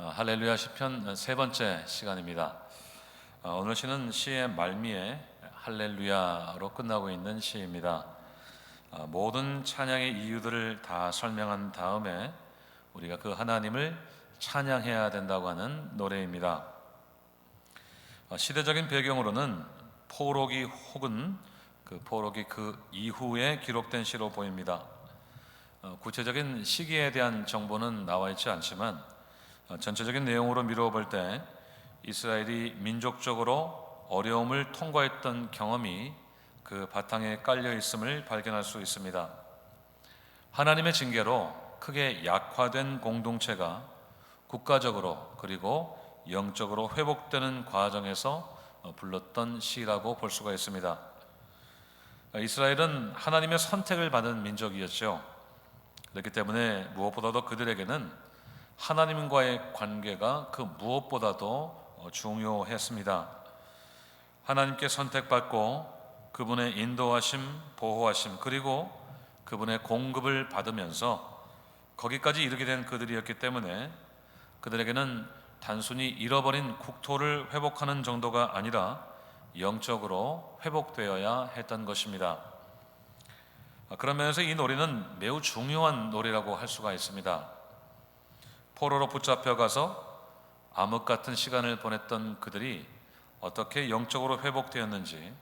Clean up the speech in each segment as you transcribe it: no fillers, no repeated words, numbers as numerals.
할렐루야 시편 세 번째 시간입니다. 오늘 시는 시의 말미에 할렐루야로 끝나고 있는 시입니다. 모든 찬양의 이유들을 다 설명한 다음에 우리가 그 하나님을 찬양해야 된다고 하는 노래입니다. 시대적인 배경으로는 포로기 혹은 포로기 그 이후에 기록된 시로 보입니다. 구체적인 시기에 대한 정보는 나와 있지 않지만 전체적인 내용으로 미루어 볼 때 이스라엘이 민족적으로 어려움을 통과했던 경험이 그 바탕에 깔려 있음을 발견할 수 있습니다. 하나님의 징계로 크게 약화된 공동체가 국가적으로 그리고 영적으로 회복되는 과정에서 불렀던 시라고 볼 수가 있습니다. 이스라엘은 하나님의 선택을 받은 민족이었죠. 그렇기 때문에 무엇보다도 그들에게는 하나님과의 관계가 그 무엇보다도 중요했습니다. 하나님께 선택받고 그분의 인도하심, 보호하심, 그리고 그분의 공급을 받으면서 거기까지 이르게 된 그들이었기 때문에 그들에게는 단순히 잃어버린 국토를 회복하는 정도가 아니라 영적으로 회복되어야 했던 것입니다. 그런 면에서 이 노래는 매우 중요한 노래라고 할 수가 있습니다. 포로로 붙잡혀가서 암흑 같은 시간을 보냈던 그들이 어떻게 영적으로 회복되었는지,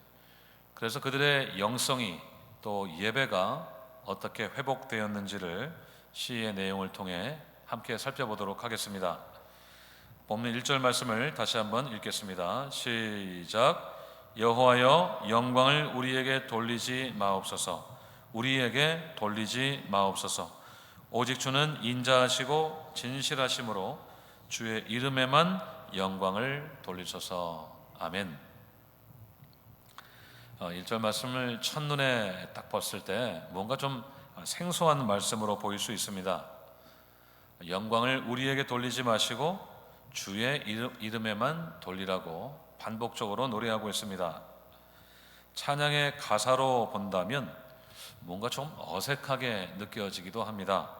그래서 그들의 영성이 또 예배가 어떻게 회복되었는지를 시의 내용을 통해 함께 살펴보도록 하겠습니다. 본문 1절 말씀을 다시 한번 읽겠습니다. 시작. 여호와여 영광을 우리에게 돌리지 마옵소서. 우리에게 돌리지 마옵소서. 오직 주는 인자하시고 진실하심으로 주의 이름에만 영광을 돌리소서. 아멘. 1절 말씀을 첫눈에 딱 봤을 때 뭔가 좀 생소한 말씀으로 보일 수 있습니다. 영광을 우리에게 돌리지 마시고 주의 이름에만 돌리라고 반복적으로 노래하고 있습니다. 찬양의 가사로 본다면 뭔가 좀 어색하게 느껴지기도 합니다.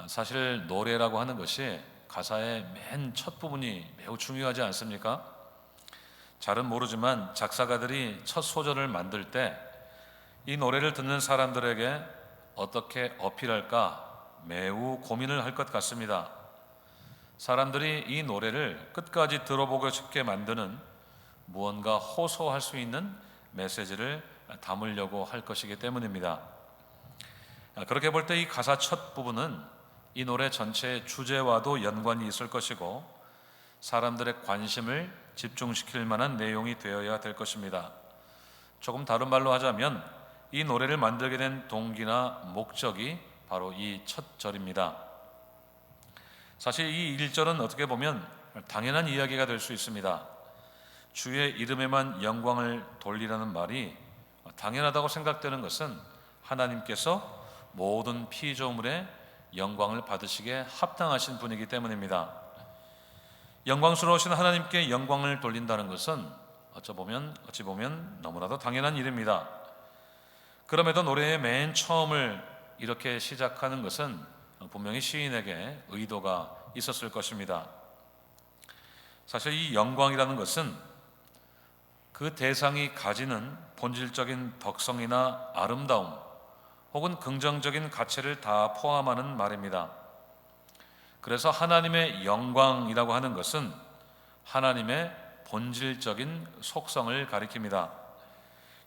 사실 노래라고 하는 것이 가사의 맨 첫 부분이 매우 중요하지 않습니까? 잘은 모르지만 작사가들이 첫 소절을 만들 때 이 노래를 듣는 사람들에게 어떻게 어필할까 매우 고민을 할 것 같습니다. 사람들이 이 노래를 끝까지 들어보고 싶게 만드는 무언가 호소할 수 있는 메시지를 담으려고 할 것이기 때문입니다. 그렇게 볼 때 이 가사 첫 부분은 이 노래 전체의 주제와도 연관이 있을 것이고 사람들의 관심을 집중시킬 만한 내용이 되어야 될 것입니다. 조금 다른 말로 하자면 이 노래를 만들게 된 동기나 목적이 바로 이 첫 절입니다. 사실 이 1절은 어떻게 보면 당연한 이야기가 될 수 있습니다. 주의 이름에만 영광을 돌리라는 말이 당연하다고 생각되는 것은 하나님께서 모든 피조물의 영광을 받으시기에 합당하신 분이기 때문입니다. 영광스러우신 하나님께 영광을 돌린다는 것은 어찌 보면 너무나도 당연한 일입니다. 그럼에도 노래의 맨 처음을 이렇게 시작하는 것은 분명히 시인에게 의도가 있었을 것입니다. 사실 이 영광이라는 것은 그 대상이 가지는 본질적인 덕성이나 아름다움 혹은 긍정적인 가치를 다 포함하는 말입니다. 그래서 하나님의 영광이라고 하는 것은 하나님의 본질적인 속성을 가리킵니다.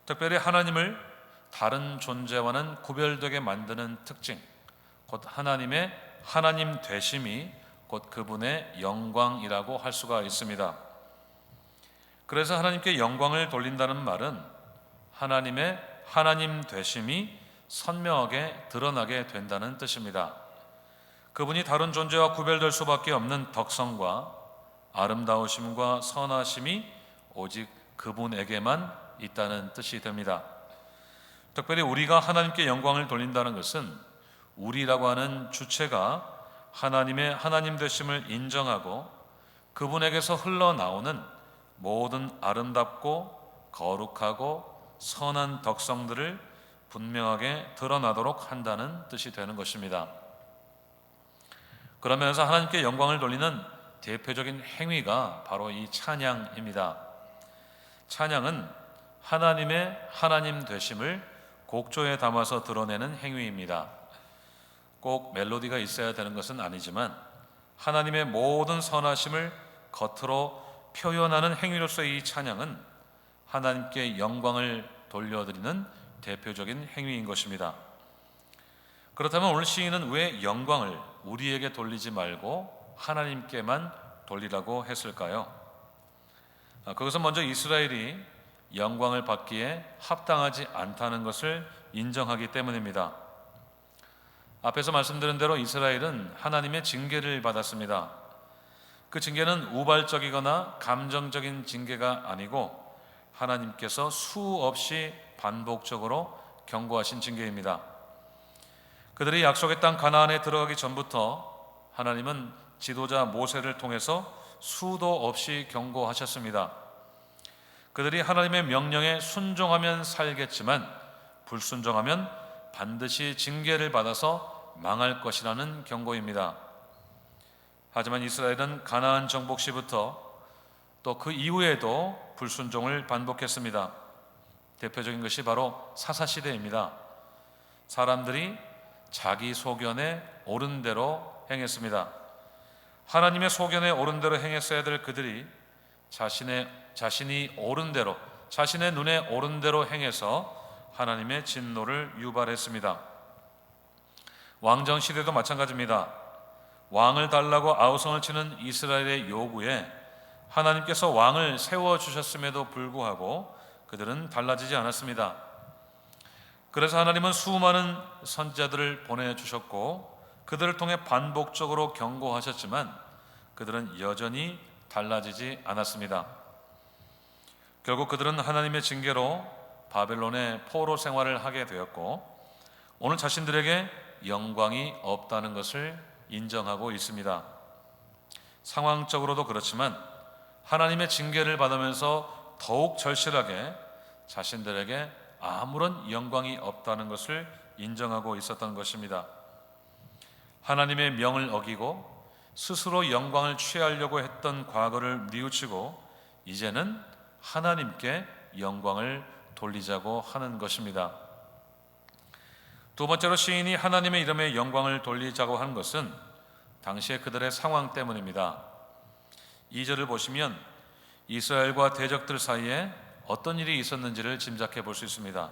특별히 하나님을 다른 존재와는 구별되게 만드는 특징, 곧 하나님의 하나님 되심이 곧 그분의 영광이라고 할 수가 있습니다. 그래서 하나님께 영광을 돌린다는 말은 하나님의 하나님 되심이 선명하게 드러나게 된다는 뜻입니다. 그분이 다른 존재와 구별될 수밖에 없는 덕성과 아름다우심과 선하심이 오직 그분에게만 있다는 뜻이 됩니다. 특별히 우리가 하나님께 영광을 돌린다는 것은 우리라고 하는 주체가 하나님의 하나님 되심을 인정하고 그분에게서 흘러나오는 모든 아름답고 거룩하고 선한 덕성들을 분명하게 드러나도록 한다는 뜻이 되는 것입니다. 그러면서 하나님께 영광을 돌리는 대표적인 행위가 바로 이 찬양입니다. 찬양은 하나님의 하나님 되심을 곡조에 담아서 드러내는 행위입니다. 꼭 멜로디가 있어야 되는 것은 아니지만 하나님의 모든 선하심을 겉으로 표현하는 행위로서의 이 찬양은 하나님께 영광을 돌려드리는 대표적인 행위인 것입니다. 그렇다면 오늘 시인은 왜 영광을 우리에게 돌리지 말고 하나님께만 돌리라고 했을까요? 그것은 먼저 이스라엘이 영광을 받기에 합당하지 않다는 것을 인정하기 때문입니다. 앞에서 말씀드린 대로 이스라엘은 하나님의 징계를 받았습니다. 그 징계는 우발적이거나 감정적인 징계가 아니고 하나님께서 수없이 반복적으로 경고하신 징계입니다. 그들이 약속의 땅 가나안에 들어가기 전부터 하나님은 지도자 모세를 통해서 수도 없이 경고하셨습니다. 그들이 하나님의 명령에 순종하면 살겠지만 불순종하면 반드시 징계를 받아서 망할 것이라는 경고입니다. 하지만 이스라엘은 가나안 정복 시부터 또 그 이후에도 불순종을 반복했습니다. 대표적인 것이 바로 사사시대입니다. 사람들이 자기 소견에 옳은 대로 행했습니다. 하나님의 소견에 옳은 대로 행했어야 될 그들이 자신이 옳은 대로, 자신의 눈에 옳은 대로 행해서 하나님의 진노를 유발했습니다. 왕정 시대도 마찬가지입니다. 왕을 달라고 아우성을 치는 이스라엘의 요구에 하나님께서 왕을 세워주셨음에도 불구하고 그들은 달라지지 않았습니다. 그래서 하나님은 수많은 선지자들을 보내주셨고 그들을 통해 반복적으로 경고하셨지만 그들은 여전히 달라지지 않았습니다. 결국 그들은 하나님의 징계로 바벨론의 포로 생활을 하게 되었고 오늘 자신들에게 영광이 없다는 것을 인정하고 있습니다. 상황적으로도 그렇지만 하나님의 징계를 받으면서 더욱 절실하게 자신들에게 아무런 영광이 없다는 것을 인정하고 있었던 것입니다. 하나님의 명을 어기고 스스로 영광을 취하려고 했던 과거를 뉘우치고 이제는 하나님께 영광을 돌리자고 하는 것입니다. 두 번째로 시인이 하나님의 이름에 영광을 돌리자고 하는 것은 당시의 그들의 상황 때문입니다. 2절을 보시면 이스라엘과 대적들 사이에 어떤 일이 있었는지를 짐작해 볼 수 있습니다.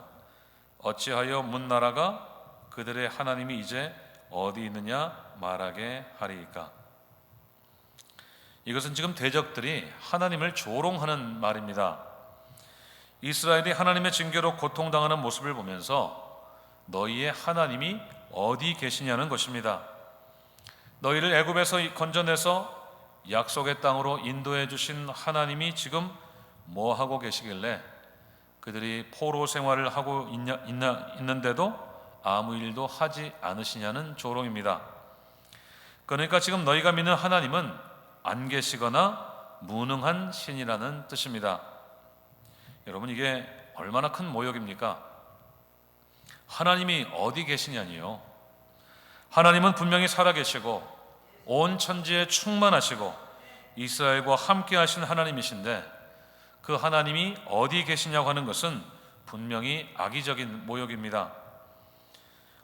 어찌하여 문나라가 그들의 하나님이 이제 어디 있느냐 말하게 하리이까. 이것은 지금 대적들이 하나님을 조롱하는 말입니다. 이스라엘이 하나님의 징계로 고통당하는 모습을 보면서 너희의 하나님이 어디 계시냐는 것입니다. 너희를 애굽에서 건져내서 약속의 땅으로 인도해 주신 하나님이 지금 뭐 하고 계시길래 그들이 포로 생활을 하고 있는데도 아무 일도 하지 않으시냐는 조롱입니다. 그러니까 지금 너희가 믿는 하나님은 안 계시거나 무능한 신이라는 뜻입니다. 여러분, 이게 얼마나 큰 모욕입니까? 하나님이 어디 계시냐니요. 하나님은 분명히 살아계시고 온 천지에 충만하시고 이스라엘과 함께 하신 하나님이신데 그 하나님이 어디 계시냐고 하는 것은 분명히 악의적인 모욕입니다.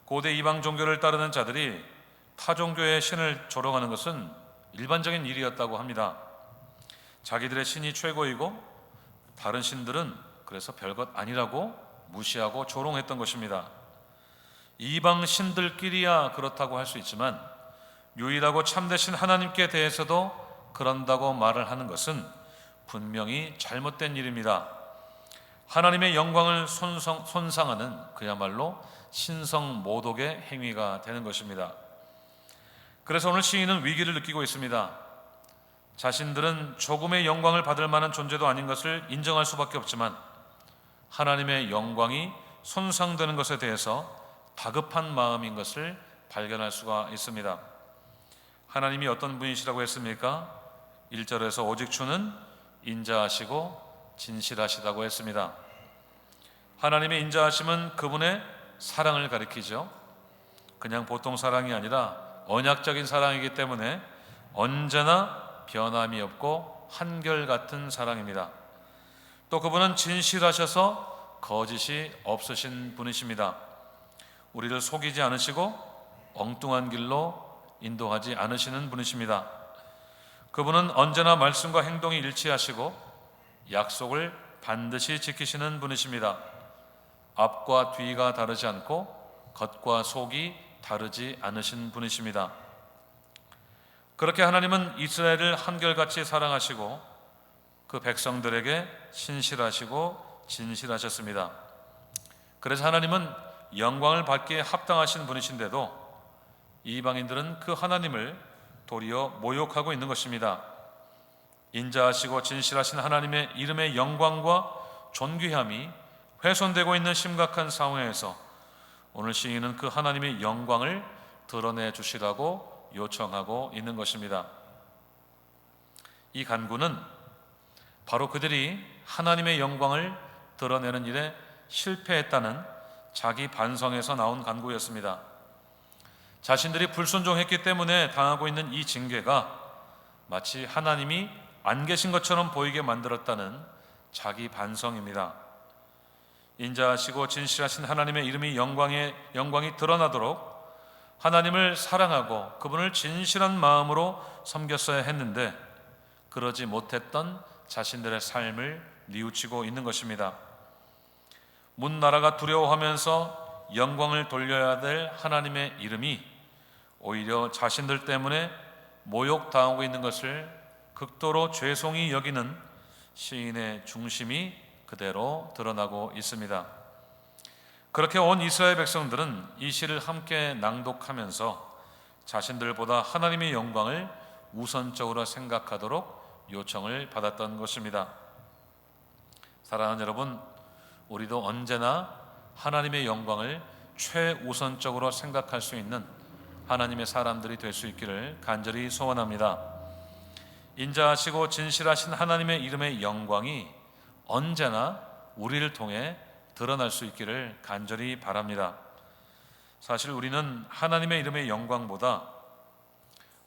고대 이방 종교를 따르는 자들이 타 종교의 신을 조롱하는 것은 일반적인 일이었다고 합니다. 자기들의 신이 최고이고 다른 신들은 그래서 별것 아니라고 무시하고 조롱했던 것입니다. 이방 신들끼리야 그렇다고 할 수 있지만 유일하고 참되신 하나님께 대해서도 그런다고 말을 하는 것은 분명히 잘못된 일입니다. 하나님의 영광을 손상하는 그야말로 신성모독의 행위가 되는 것입니다. 그래서 오늘 시인은 위기를 느끼고 있습니다. 자신들은 조금의 영광을 받을 만한 존재도 아닌 것을 인정할 수밖에 없지만 하나님의 영광이 손상되는 것에 대해서 다급한 마음인 것을 발견할 수가 있습니다. 하나님이 어떤 분이시라고 했습니까? 1절에서 오직 주는 인자하시고 진실하시다고 했습니다. 하나님의 인자하심은 그분의 사랑을 가리키죠. 그냥 보통 사랑이 아니라 언약적인 사랑이기 때문에 언제나 변함이 없고 한결같은 사랑입니다. 또 그분은 진실하셔서 거짓이 없으신 분이십니다. 우리를 속이지 않으시고 엉뚱한 길로 인도하지 않으시는 분이십니다. 그분은 언제나 말씀과 행동이 일치하시고 약속을 반드시 지키시는 분이십니다. 앞과 뒤가 다르지 않고 겉과 속이 다르지 않으신 분이십니다. 그렇게 하나님은 이스라엘을 한결같이 사랑하시고 그 백성들에게 신실하시고 진실하셨습니다. 그래서 하나님은 영광을 받기에 합당하신 분이신데도 이방인들은 그 하나님을 도리어 모욕하고 있는 것입니다. 인자하시고 진실하신 하나님의 이름의 영광과 존귀함이 훼손되고 있는 심각한 상황에서 오늘 시인은 그 하나님의 영광을 드러내 주시라고 요청하고 있는 것입니다. 이 간구는 바로 그들이 하나님의 영광을 드러내는 일에 실패했다는 자기 반성에서 나온 간구였습니다. 자신들이 불순종했기 때문에 당하고 있는 이 징계가 마치 하나님이 안 계신 것처럼 보이게 만들었다는 자기 반성입니다. 인자하시고 진실하신 하나님의 이름이 영광이 드러나도록 하나님을 사랑하고 그분을 진실한 마음으로 섬겼어야 했는데 그러지 못했던 자신들의 삶을 뉘우치고 있는 것입니다. 문나라가 두려워하면서 영광을 돌려야 될 하나님의 이름이 오히려 자신들 때문에 모욕당하고 있는 것을 극도로 죄송히 여기는 시인의 중심이 그대로 드러나고 있습니다. 그렇게 온 이스라엘 백성들은 이 시를 함께 낭독하면서 자신들보다 하나님의 영광을 우선적으로 생각하도록 요청을 받았던 것입니다. 사랑하는 여러분, 우리도 언제나 하나님의 영광을 최우선적으로 생각할 수 있는 하나님의 사람들이 될 수 있기를 간절히 소원합니다. 인자하시고 진실하신 하나님의 이름의 영광이 언제나 우리를 통해 드러날 수 있기를 간절히 바랍니다. 사실 우리는 하나님의 이름의 영광보다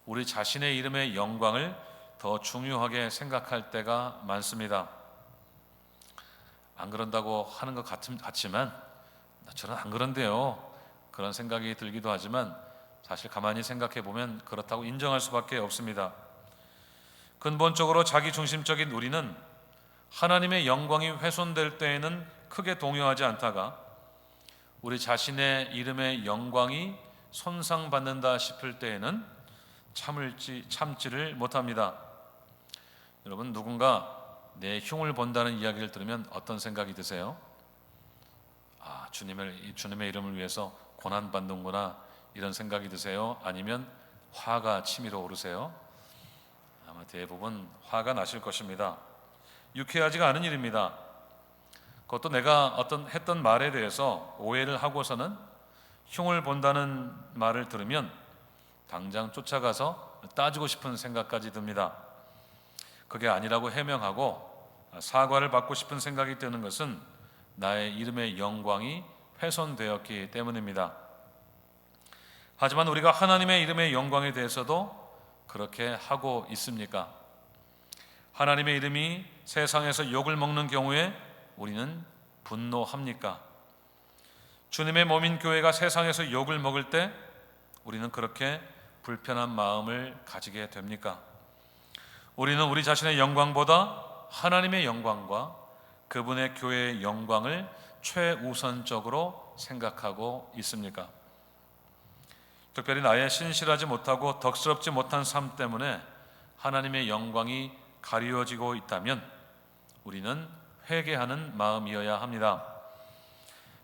우리 자신의 이름의 영광을 더 중요하게 생각할 때가 많습니다. 안 그런다고 하는 것 같지만 저는 안 그런데요, 그런 생각이 들기도 하지만 사실 가만히 생각해 보면 그렇다고 인정할 수밖에 없습니다. 근본적으로 자기중심적인 우리는 하나님의 영광이 훼손될 때에는 크게 동요하지 않다가 우리 자신의 이름의 영광이 손상받는다 싶을 때에는 참지를 못합니다. 여러분, 누군가 내 흉을 본다는 이야기를 들으면 어떤 생각이 드세요? 주님의 이름을 위해서 고난받는구나, 이런 생각이 드세요? 아니면 화가 치밀어 오르세요? 아마 대부분 화가 나실 것입니다. 유쾌하지가 않은 일입니다. 그것도 내가 했던 말에 대해서 오해를 하고서는 흉을 본다는 말을 들으면 당장 쫓아가서 따지고 싶은 생각까지 듭니다. 그게 아니라고 해명하고 사과를 받고 싶은 생각이 드는 것은 나의 이름의 영광이 훼손되었기 때문입니다. 하지만 우리가 하나님의 이름의 영광에 대해서도 그렇게 하고 있습니까? 하나님의 이름이 세상에서 욕을 먹는 경우에 우리는 분노합니까? 주님의 몸인 교회가 세상에서 욕을 먹을 때 우리는 그렇게 불편한 마음을 가지게 됩니까? 우리는 우리 자신의 영광보다 하나님의 영광과 그분의 교회의 영광을 최우선적으로 생각하고 있습니까? 특별히 나의 신실하지 못하고 덕스럽지 못한 삶 때문에 하나님의 영광이 가리워지고 있다면 우리는 회개하는 마음이어야 합니다.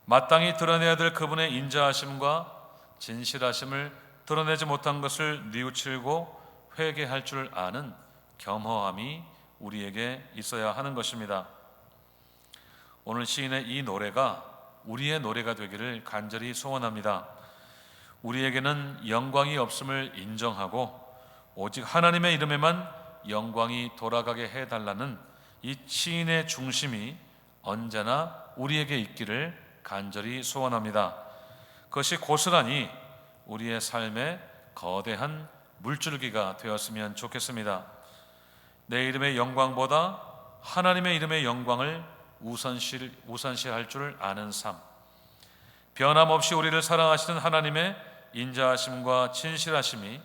마땅히 드러내야 될 그분의 인자하심과 진실하심을 드러내지 못한 것을 뉘우치고 회개할 줄 아는 겸허함이 우리에게 있어야 하는 것입니다. 오늘 시인의 이 노래가 우리의 노래가 되기를 간절히 소원합니다. 우리에게는 영광이 없음을 인정하고 오직 하나님의 이름에만 영광이 돌아가게 해달라는 이 시인의 중심이 언제나 우리에게 있기를 간절히 소원합니다. 그것이 고스란히 우리의 삶의 거대한 물줄기가 되었으면 좋겠습니다. 내 이름의 영광보다 하나님의 이름의 영광을 우선시할 줄 아는 삶, 변함없이 우리를 사랑하시는 하나님의 인자하심과 진실하심이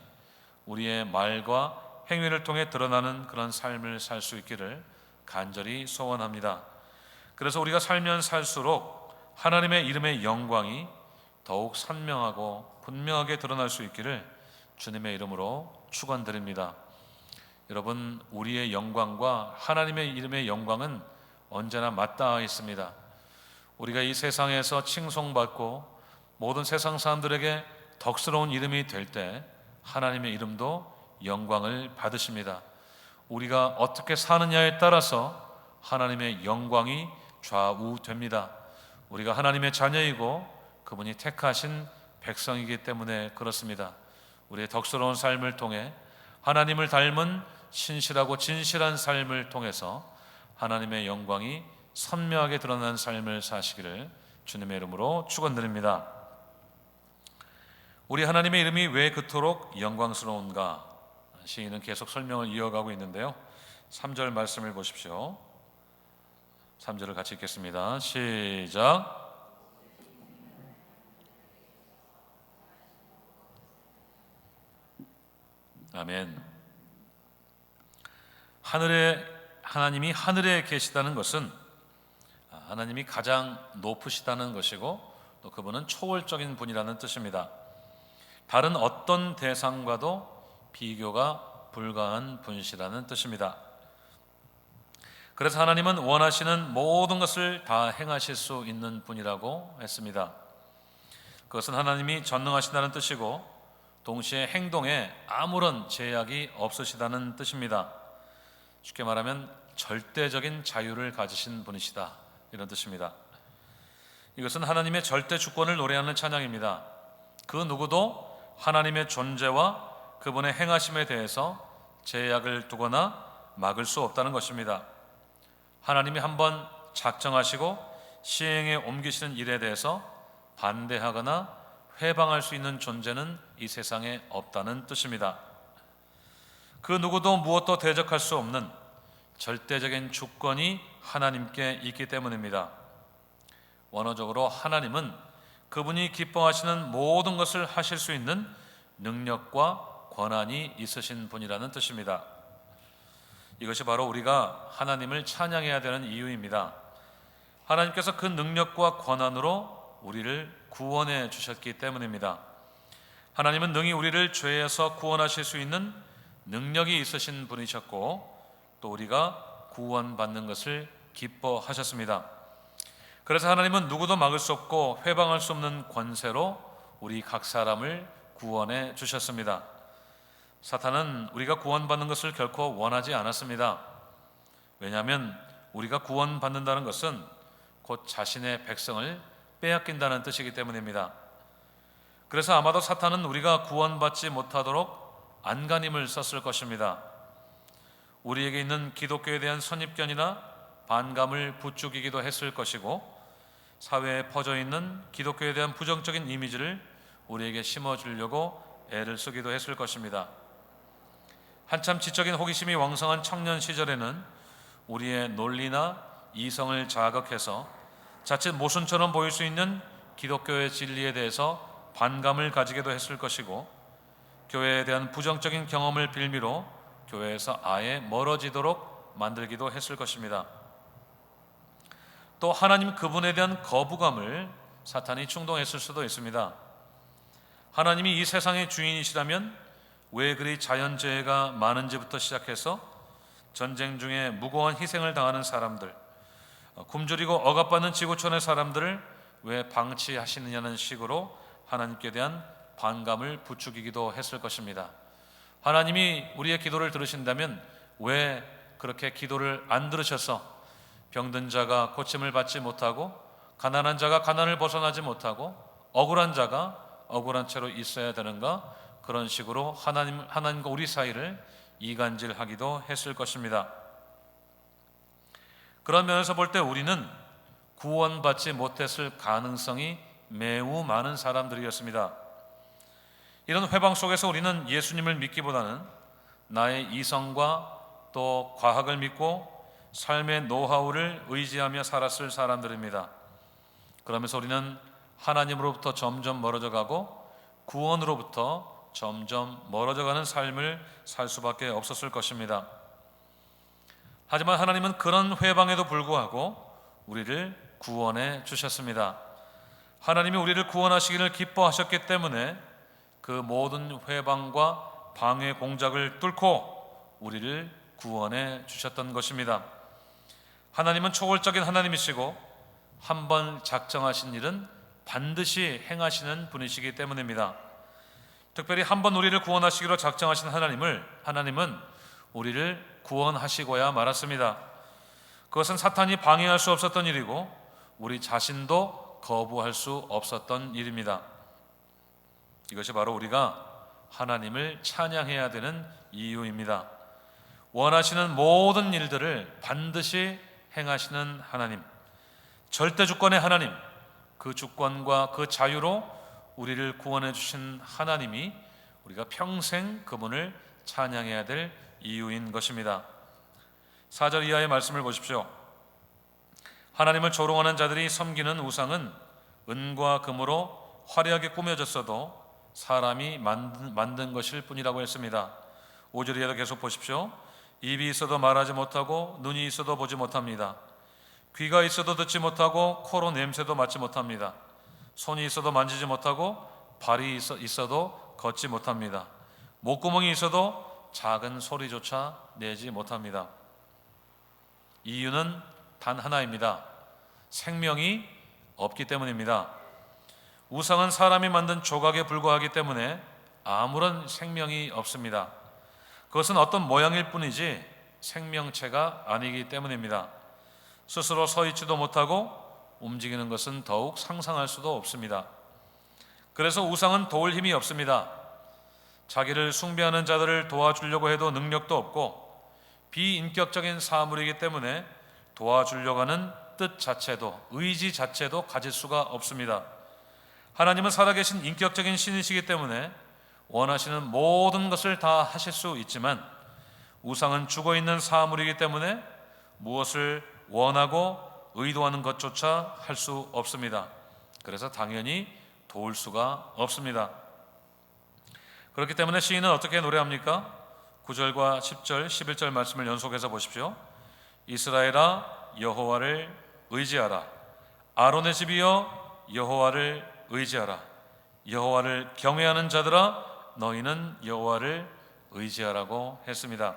우리의 말과 행위를 통해 드러나는 그런 삶을 살 수 있기를 간절히 소원합니다. 그래서 우리가 살면 살수록 하나님의 이름의 영광이 더욱 선명하고 분명하게 드러날 수 있기를 주님의 이름으로 축원드립니다. 여러분, 우리의 영광과 하나님의 이름의 영광은 언제나 맞닿아 있습니다. 우리가 이 세상에서 칭송받고 모든 세상 사람들에게 덕스러운 이름이 될 때 하나님의 이름도 영광을 받으십니다. 우리가 어떻게 사느냐에 따라서 하나님의 영광이 좌우됩니다. 우리가 하나님의 자녀이고 그분이 택하신 백성이기 때문에 그렇습니다. 우리의 덕스러운 삶을 통해 하나님을 닮은 신실하고 진실한 삶을 통해서 하나님의 영광이 선명하게 드러나는 삶을 사시기를 주님의 이름으로 축원드립니다. 우리 하나님의 이름이 왜 그토록 영광스러운가? 시인은 계속 설명을 이어가고 있는데요. 3절 말씀을 보십시오. 3절을 같이 읽겠습니다. 시작. 아멘. 하나님이 하늘에 계시다는 것은 하나님이 가장 높으시다는 것이고 또 그분은 초월적인 분이라는 뜻입니다. 다른 어떤 대상과도 비교가 불가한 분이시라는 뜻입니다. 그래서 하나님은 원하시는 모든 것을 다 행하실 수 있는 분이라고 했습니다. 그것은 하나님이 전능하시다는 뜻이고 동시에 행동에 아무런 제약이 없으시다는 뜻입니다. 쉽게 말하면 절대적인 자유를 가지신 분이시다, 이런 뜻입니다. 이것은 하나님의 절대 주권을 노래하는 찬양입니다. 그 누구도 하나님의 존재와 그분의 행하심에 대해서 제약을 두거나 막을 수 없다는 것입니다. 하나님이 한번 작정하시고 시행에 옮기시는 일에 대해서 반대하거나 회방할 수 있는 존재는 이 세상에 없다는 뜻입니다. 그 누구도 무엇도 대적할 수 없는 절대적인 주권이 하나님께 있기 때문입니다. 원어적으로 하나님은 그분이 기뻐하시는 모든 것을 하실 수 있는 능력과 권한이 있으신 분이라는 뜻입니다. 이것이 바로 우리가 하나님을 찬양해야 되는 이유입니다. 하나님께서 그 능력과 권한으로 우리를 구원해 주셨기 때문입니다. 하나님은 능히 우리를 죄에서 구원하실 수 있는 능력이 있으신 분이셨고 또 우리가 구원받는 것을 기뻐하셨습니다. 그래서 하나님은 누구도 막을 수 없고 회방할 수 없는 권세로 우리 각 사람을 구원해 주셨습니다. 사탄은 우리가 구원받는 것을 결코 원하지 않았습니다. 왜냐하면 우리가 구원받는다는 것은 곧 자신의 백성을 빼앗긴다는 뜻이기 때문입니다. 그래서 아마도 사탄은 우리가 구원받지 못하도록 안간힘을 썼을 것입니다. 우리에게 있는 기독교에 대한 선입견이나 반감을 부추기기도 했을 것이고 사회에 퍼져 있는 기독교에 대한 부정적인 이미지를 우리에게 심어주려고 애를 쓰기도 했을 것입니다. 한참 지적인 호기심이 왕성한 청년 시절에는 우리의 논리나 이성을 자극해서 자칫 모순처럼 보일 수 있는 기독교의 진리에 대해서 반감을 가지기도 했을 것이고 교회에 대한 부정적인 경험을 빌미로 교회에서 아예 멀어지도록 만들기도 했을 것입니다. 또 하나님 그분에 대한 거부감을 사탄이 충동했을 수도 있습니다. 하나님이 이 세상의 주인이시라면 왜 그리 자연재해가 많은지부터 시작해서 전쟁 중에 무고한 희생을 당하는 사람들, 굶주리고 억압받는 지구촌의 사람들을 왜 방치하시느냐는 식으로 하나님께 대한 반감을 부추기기도 했을 것입니다. 하나님이 우리의 기도를 들으신다면 왜 그렇게 기도를 안 들으셔서 병든 자가 고침을 받지 못하고 가난한 자가 가난을 벗어나지 못하고 억울한 자가 억울한 채로 있어야 되는가? 그런 식으로 하나님과 우리 사이를 이간질하기도 했을 것입니다. 그런 면에서 볼 때 우리는 구원받지 못했을 가능성이 매우 많은 사람들이었습니다. 이런 회방 속에서 우리는 예수님을 믿기보다는 나의 이성과 또 과학을 믿고 삶의 노하우를 의지하며 살았을 사람들입니다. 그러면서 우리는 하나님으로부터 점점 멀어져 가고 구원으로부터 점점 멀어져 가는 삶을 살 수밖에 없었을 것입니다. 하지만 하나님은 그런 회방에도 불구하고 우리를 구원해 주셨습니다. 하나님이 우리를 구원하시기를 기뻐하셨기 때문에 그 모든 회방과 방해 공작을 뚫고 우리를 구원해 주셨던 것입니다. 하나님은 초월적인 하나님이시고 한 번 작정하신 일은 반드시 행하시는 분이시기 때문입니다. 특별히 한 번 우리를 구원하시기로 작정하신 하나님은 우리를 구원하시고야 말았습니다. 그것은 사탄이 방해할 수 없었던 일이고 우리 자신도 거부할 수 없었던 일입니다. 이것이 바로 우리가 하나님을 찬양해야 되는 이유입니다. 원하시는 모든 일들을 반드시 행하시는 하나님, 절대 주권의 하나님, 그 주권과 그 자유로 우리를 구원해 주신 하나님이 우리가 평생 그분을 찬양해야 될 이유인 것입니다. 4절 이하의 말씀을 보십시오. 하나님을 조롱하는 자들이 섬기는 우상은 은과 금으로 화려하게 꾸며졌어도 사람이 만든 것일 뿐이라고 했습니다. 5절 이하도 계속 보십시오. 입이 있어도 말하지 못하고 눈이 있어도 보지 못합니다. 귀가 있어도 듣지 못하고 코로 냄새도 맡지 못합니다. 손이 있어도 만지지 못하고 발이 있어도 걷지 못합니다. 목구멍이 있어도 작은 소리조차 내지 못합니다. 이유는 단 하나입니다. 생명이 없기 때문입니다. 우상은 사람이 만든 조각에 불과하기 때문에 아무런 생명이 없습니다. 그것은 어떤 모양일 뿐이지 생명체가 아니기 때문입니다. 스스로 서 있지도 못하고 움직이는 것은 더욱 상상할 수도 없습니다. 그래서 우상은 도울 힘이 없습니다. 자기를 숭배하는 자들을 도와주려고 해도 능력도 없고 비인격적인 사물이기 때문에 도와주려고 하는 뜻 자체도, 의지 자체도 가질 수가 없습니다. 하나님은 살아계신 인격적인 신이시기 때문에 원하시는 모든 것을 다 하실 수 있지만 우상은 죽어있는 사물이기 때문에 무엇을 원하고 의도하는 것조차 할 수 없습니다. 그래서 당연히 도울 수가 없습니다. 그렇기 때문에 시인은 어떻게 노래합니까? 9절과 10절, 11절 말씀을 연속해서 보십시오. 이스라엘아 여호와를 의지하라. 아론의 집이여 여호와를 의지하라. 여호와를 경외하는 자들아 너희는 여호와를 의지하라고 했습니다.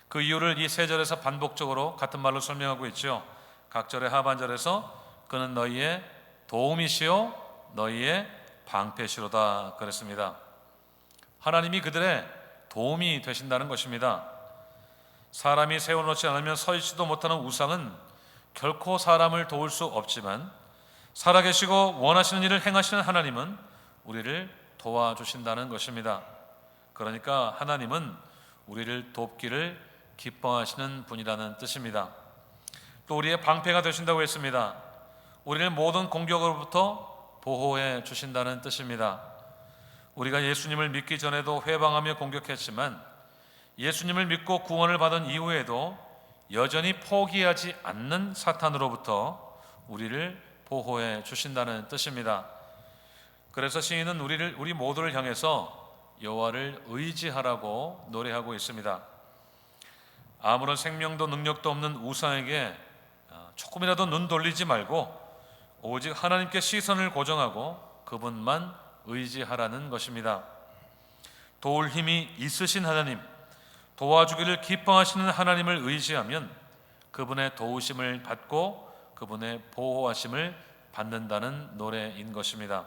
그 이유를 이 세 절에서 반복적으로 같은 말로 설명하고 있죠. 각 절의 하반절에서 그는 너희의 도움이시요 너희의 방패시로다 그랬습니다. 하나님이 그들의 도움이 되신다는 것입니다. 사람이 세워놓지 않으면 서 있지도 못하는 우상은 결코 사람을 도울 수 없지만 살아계시고 원하시는 일을 행하시는 하나님은 우리를 도와주신다는 것입니다. 그러니까 하나님은 우리를 돕기를 기뻐하시는 분이라는 뜻입니다. 또 우리의 방패가 되신다고 했습니다. 우리를 모든 공격으로부터 보호해 주신다는 뜻입니다. 우리가 예수님을 믿기 전에도 회방하며 공격했지만 예수님을 믿고 구원을 받은 이후에도 여전히 포기하지 않는 사탄으로부터 우리를 보호해 주신다는 뜻입니다. 그래서 시인은 우리 모두를 향해서 여호와를 의지하라고 노래하고 있습니다. 아무런 생명도 능력도 없는 우상에게 조금이라도 눈 돌리지 말고 오직 하나님께 시선을 고정하고 그분만 의지하라는 것입니다. 도울 힘이 있으신 하나님, 도와주기를 기뻐하시는 하나님을 의지하면 그분의 도우심을 받고 그분의 보호하심을 받는다는 노래인 것입니다.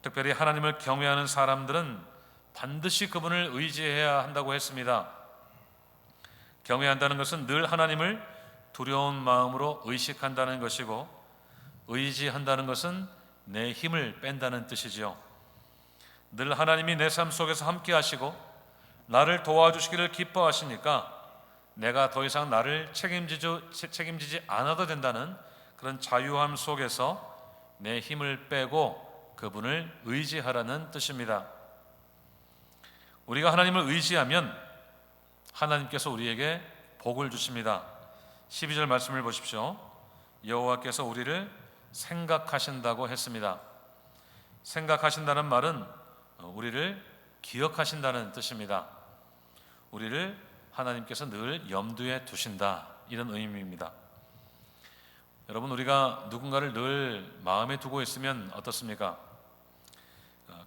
특별히 하나님을 경외하는 사람들은 반드시 그분을 의지해야 한다고 했습니다. 경외한다는 것은 늘 하나님을 두려운 마음으로 의식한다는 것이고 의지한다는 것은 내 힘을 뺀다는 뜻이지요. 늘 하나님이 내 삶 속에서 함께 하시고 나를 도와주시기를 기뻐하시니까 내가 더 이상 나를 책임지지 않아도 된다는 그런 자유함 속에서 내 힘을 빼고 그분을 의지하라는 뜻입니다. 우리가 하나님을 의지하면 하나님께서 우리에게 복을 주십니다. 12절 말씀을 보십시오. 여호와께서 우리를 생각하신다고 했습니다. 생각하신다는 말은 우리를 기억하신다는 뜻입니다. 우리를 하나님께서 늘 염두에 두신다, 이런 의미입니다. 여러분, 우리가 누군가를 늘 마음에 두고 있으면 어떻습니까?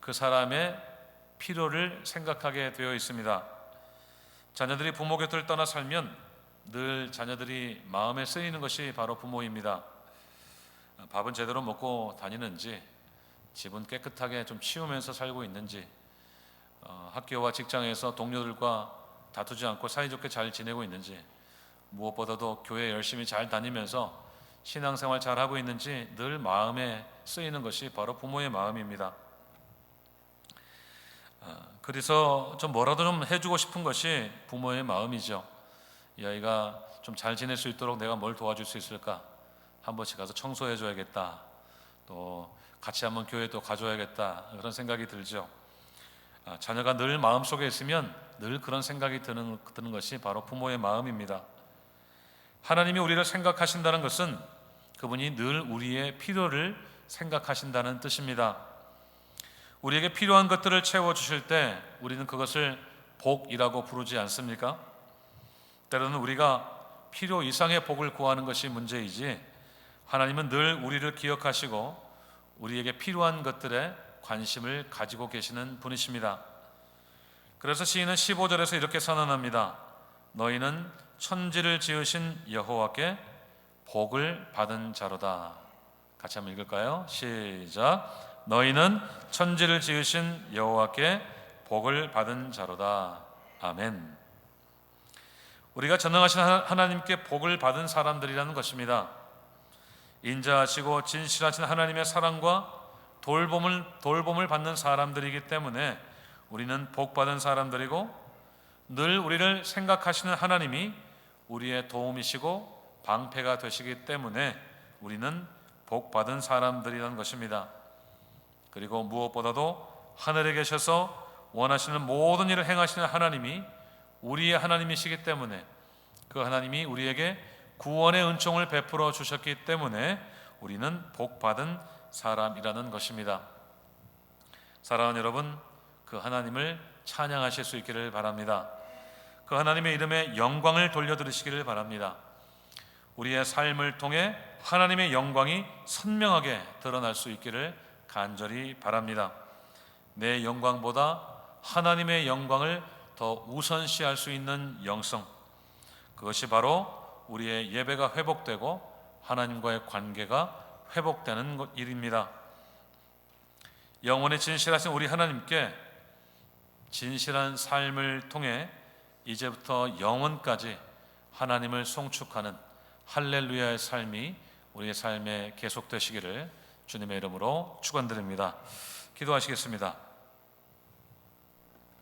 그 사람의 필요를 생각하게 되어 있습니다. 자녀들이 부모 곁을 떠나 살면 늘 자녀들이 마음에 쓰이는 것이 바로 부모입니다. 밥은 제대로 먹고 다니는지, 집은 깨끗하게 좀 치우면서 살고 있는지, 학교와 직장에서 동료들과 다투지 않고 사이좋게 잘 지내고 있는지, 무엇보다도 교회 열심히 잘 다니면서 신앙생활 잘 하고 있는지 늘 마음에 쓰이는 것이 바로 부모의 마음입니다. 그래서 좀 뭐라도 좀 해주고 싶은 것이 부모의 마음이죠. 이 아이가 좀 잘 지낼 수 있도록 내가 뭘 도와줄 수 있을까? 한 번씩 가서 청소해 줘야겠다, 또 같이 한번 교회 또 가줘야겠다, 그런 생각이 들죠. 자녀가 늘 마음속에 있으면 늘 그런 생각이 드는 것이 바로 부모의 마음입니다. 하나님이 우리를 생각하신다는 것은 그분이 늘 우리의 필요를 생각하신다는 뜻입니다. 우리에게 필요한 것들을 채워주실 때 우리는 그것을 복이라고 부르지 않습니까? 때로는 우리가 필요 이상의 복을 구하는 것이 문제이지, 하나님은 늘 우리를 기억하시고 우리에게 필요한 것들에 관심을 가지고 계시는 분이십니다. 그래서 시인은 15절에서 이렇게 선언합니다. 너희는 천지를 지으신 여호와께 복을 받은 자로다. 같이 한번 읽을까요? 시작. 너희는 천지를 지으신 여호와께 복을 받은 자로다. 아멘. 우리가 전능하신 하나님께 복을 받은 사람들이라는 것입니다. 인자하시고 진실하신 하나님의 사랑과 돌봄을 받는 사람들이기 때문에 우리는 복받은 사람들이고, 늘 우리를 생각하시는 하나님이 우리의 도움이시고 방패가 되시기 때문에 우리는 복받은 사람들이라는 것입니다. 그리고 무엇보다도 하늘에 계셔서 원하시는 모든 일을 행하시는 하나님이 우리의 하나님이시기 때문에, 그 하나님이 우리에게 구원의 은총을 베풀어 주셨기 때문에 우리는 복받은 사람이라는 것입니다. 사랑하는 여러분, 그 하나님을 찬양하실 수 있기를 바랍니다. 그 하나님의 이름에 영광을 돌려드리시기를 바랍니다. 우리의 삶을 통해 하나님의 영광이 선명하게 드러날 수 있기를 간절히 바랍니다. 내 영광보다 하나님의 영광을 더 우선시할 수 있는 영성, 그것이 바로 우리의 예배가 회복되고 하나님과의 관계가 회복되는 일입니다. 영원히 진실하신 우리 하나님께 진실한 삶을 통해 이제부터 영원까지 하나님을 송축하는 할렐루야의 삶이 우리의 삶에 계속되시기를 주님의 이름으로 축원드립니다. 기도하시겠습니다.